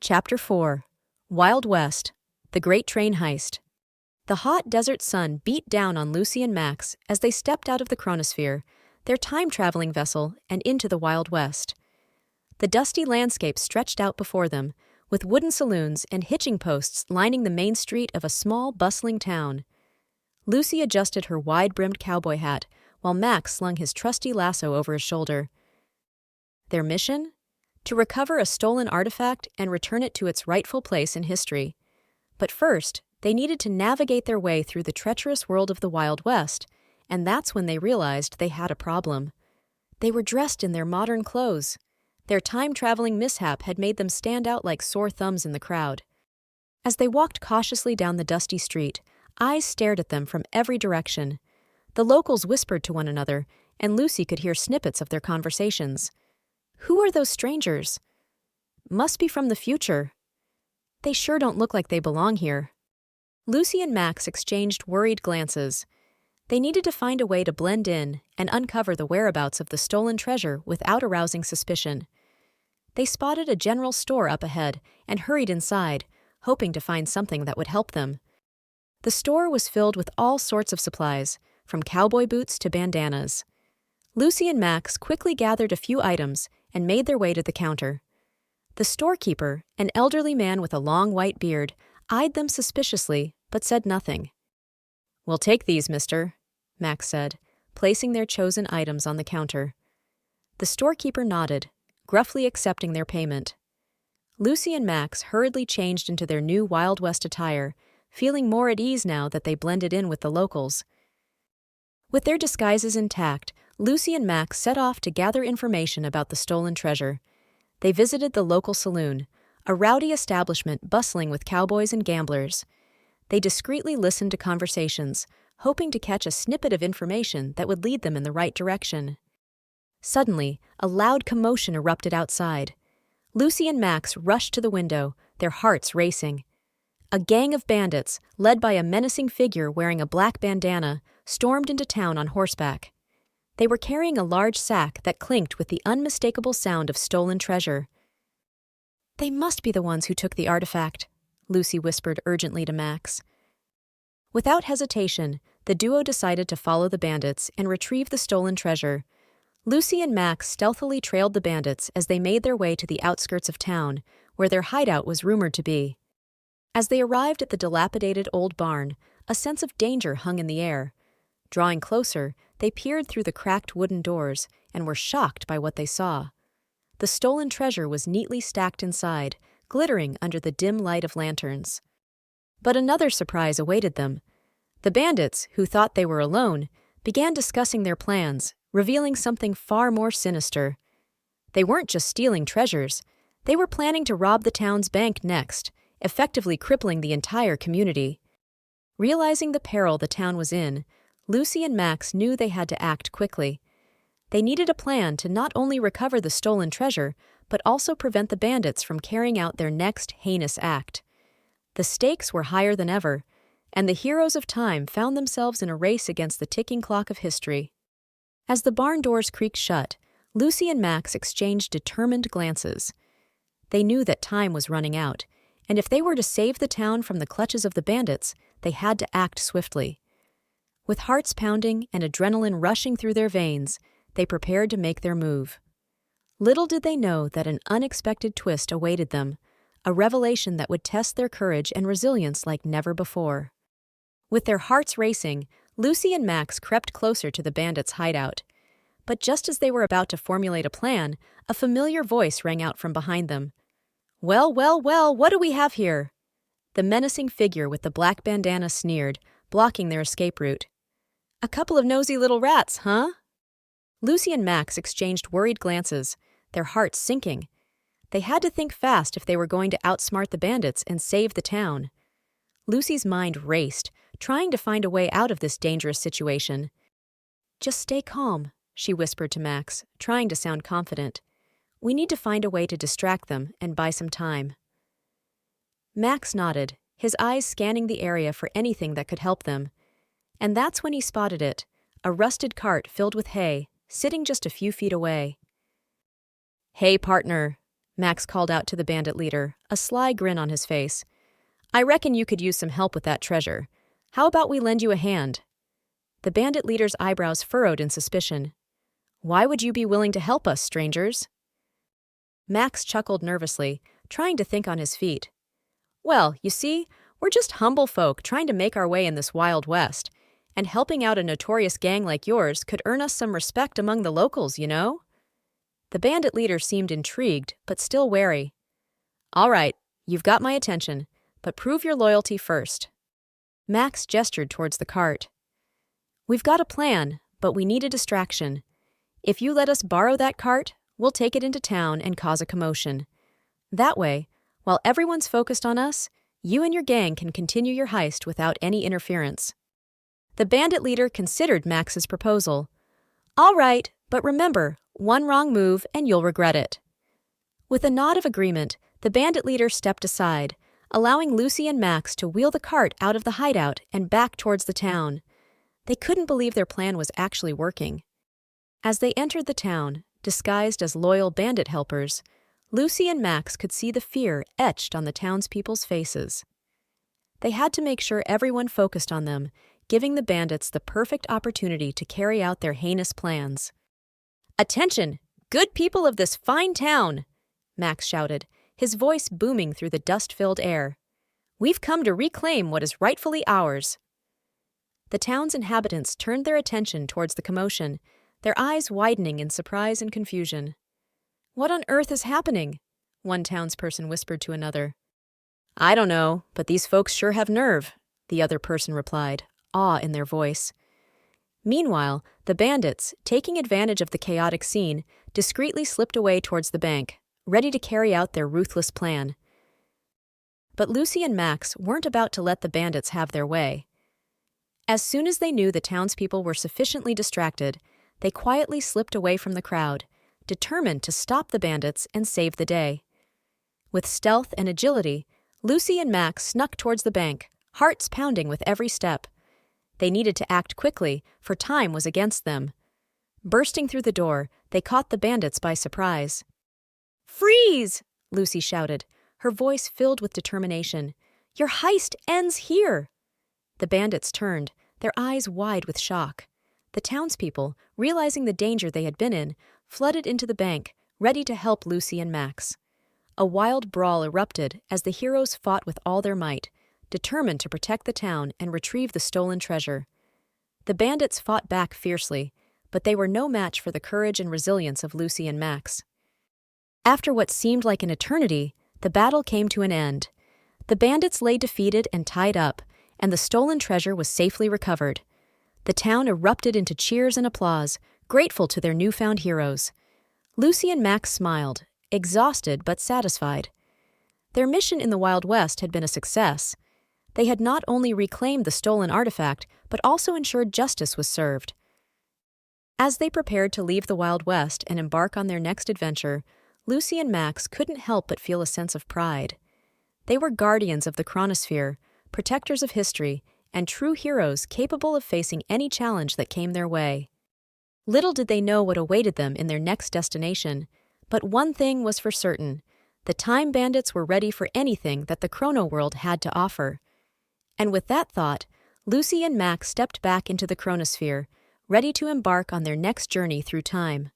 Chapter 4 Wild West The Great Train Heist. The hot desert sun beat down on Lucy and Max as they stepped out of the Chronosphere, their time-traveling vessel, and into the Wild West. The dusty landscape stretched out before them, with wooden saloons and hitching posts lining the main street of a small, bustling town. Lucy adjusted her wide-brimmed cowboy hat, while Max slung his trusty lasso over his shoulder. Their mission? To recover a stolen artifact and return it to its rightful place in history. But first, they needed to navigate their way through the treacherous world of the Wild West, and that's when they realized they had a problem. They were dressed in their modern clothes. Their time-traveling mishap had made them stand out like sore thumbs in the crowd. As they walked cautiously down the dusty street, eyes stared at them from every direction. The locals whispered to one another, and Lucy could hear snippets of their conversations. Who are those strangers? Must be from the future. They sure don't look like they belong here. Lucy and Max exchanged worried glances. They needed to find a way to blend in and uncover the whereabouts of the stolen treasure without arousing suspicion. They spotted a general store up ahead and hurried inside, hoping to find something that would help them. The store was filled with all sorts of supplies, from cowboy boots to bandanas. Lucy and Max quickly gathered a few items and made their way to the counter. The storekeeper, an elderly man with a long white beard, eyed them suspiciously but said nothing. "We'll take these, mister," Max said, placing their chosen items on the counter. The storekeeper nodded, gruffly accepting their payment. Lucy and Max hurriedly changed into their new Wild West attire, feeling more at ease now that they blended in with the locals. With their disguises intact, Lucy and Max set off to gather information about the stolen treasure. They visited the local saloon, a rowdy establishment bustling with cowboys and gamblers. They discreetly listened to conversations, hoping to catch a snippet of information that would lead them in the right direction. Suddenly, a loud commotion erupted outside. Lucy and Max rushed to the window, their hearts racing. A gang of bandits, led by a menacing figure wearing a black bandana, stormed into town on horseback. They were carrying a large sack that clinked with the unmistakable sound of stolen treasure. "They must be the ones who took the artifact," Lucy whispered urgently to Max. Without hesitation, the duo decided to follow the bandits and retrieve the stolen treasure. Lucy and Max stealthily trailed the bandits as they made their way to the outskirts of town, where their hideout was rumored to be. As they arrived at the dilapidated old barn, a sense of danger hung in the air. Drawing closer, they peered through the cracked wooden doors and were shocked by what they saw. The stolen treasure was neatly stacked inside, glittering under the dim light of lanterns. But another surprise awaited them. The bandits, who thought they were alone, began discussing their plans, revealing something far more sinister. They weren't just stealing treasures. They were planning to rob the town's bank next, effectively crippling the entire community. Realizing the peril the town was in, Lucy and Max knew they had to act quickly. They needed a plan to not only recover the stolen treasure, but also prevent the bandits from carrying out their next heinous act. The stakes were higher than ever, and the heroes of time found themselves in a race against the ticking clock of history. As the barn doors creaked shut, Lucy and Max exchanged determined glances. They knew that time was running out, and if they were to save the town from the clutches of the bandits, they had to act swiftly. With hearts pounding and adrenaline rushing through their veins, they prepared to make their move. Little did they know that an unexpected twist awaited them, a revelation that would test their courage and resilience like never before. With their hearts racing, Lucy and Max crept closer to the bandits' hideout. But just as they were about to formulate a plan, a familiar voice rang out from behind them. "Well, well, well, what do we have here?" The menacing figure with the black bandana sneered, blocking their escape route. "A couple of nosy little rats, huh?" Lucy and Max exchanged worried glances, their hearts sinking. They had to think fast if they were going to outsmart the bandits and save the town. Lucy's mind raced, trying to find a way out of this dangerous situation. "Just stay calm," she whispered to Max, trying to sound confident. "We need to find a way to distract them and buy some time." Max nodded, his eyes scanning the area for anything that could help them. And that's when he spotted it, a rusted cart filled with hay, sitting just a few feet away. "Hey, partner," Max called out to the bandit leader, a sly grin on his face. "I reckon you could use some help with that treasure. How about we lend you a hand?" The bandit leader's eyebrows furrowed in suspicion. "Why would you be willing to help us, strangers?" Max chuckled nervously, trying to think on his feet. "Well, you see, we're just humble folk trying to make our way in this Wild West, and helping out a notorious gang like yours could earn us some respect among the locals, you know?" The bandit leader seemed intrigued, but still wary. "All right, you've got my attention, but prove your loyalty first." Max gestured towards the cart. "We've got a plan, but we need a distraction. If you let us borrow that cart, we'll take it into town and cause a commotion. That way, while everyone's focused on us, you and your gang can continue your heist without any interference." The bandit leader considered Max's proposal. "All right, but remember, one wrong move and you'll regret it." With a nod of agreement, the bandit leader stepped aside, allowing Lucy and Max to wheel the cart out of the hideout and back towards the town. They couldn't believe their plan was actually working. As they entered the town, disguised as loyal bandit helpers, Lucy and Max could see the fear etched on the townspeople's faces. They had to make sure everyone focused on them, giving the bandits the perfect opportunity to carry out their heinous plans. "Attention, good people of this fine town!" Max shouted, his voice booming through the dust-filled air. "We've come to reclaim what is rightfully ours." The town's inhabitants turned their attention towards the commotion, their eyes widening in surprise and confusion. "What on earth is happening?" one townsperson whispered to another. "I don't know, but these folks sure have nerve," the other person replied, awe in their voice. Meanwhile, the bandits, taking advantage of the chaotic scene, discreetly slipped away towards the bank, ready to carry out their ruthless plan. But Lucy and Max weren't about to let the bandits have their way. As soon as they knew the townspeople were sufficiently distracted, they quietly slipped away from the crowd, determined to stop the bandits and save the day. With stealth and agility, Lucy and Max snuck towards the bank, hearts pounding with every step. They needed to act quickly, for time was against them. Bursting through the door, they caught the bandits by surprise. "Freeze!" Lucy shouted, her voice filled with determination. "Your heist ends here!" The bandits turned, their eyes wide with shock. The townspeople, realizing the danger they had been in, flooded into the bank, ready to help Lucy and Max. A wild brawl erupted as the heroes fought with all their might, determined to protect the town and retrieve the stolen treasure. The bandits fought back fiercely, but they were no match for the courage and resilience of Lucy and Max. After what seemed like an eternity, the battle came to an end. The bandits lay defeated and tied up, and the stolen treasure was safely recovered. The town erupted into cheers and applause, grateful to their newfound heroes. Lucy and Max smiled, exhausted but satisfied. Their mission in the Wild West had been a success. They had not only reclaimed the stolen artifact, but also ensured justice was served. As they prepared to leave the Wild West and embark on their next adventure, Lucy and Max couldn't help but feel a sense of pride. They were guardians of the Chronosphere, protectors of history, and true heroes capable of facing any challenge that came their way. Little did they know what awaited them in their next destination, but one thing was for certain: the Time Bandits were ready for anything that the Chrono World had to offer. And with that thought, Lucy and Max stepped back into the Chronosphere, ready to embark on their next journey through time.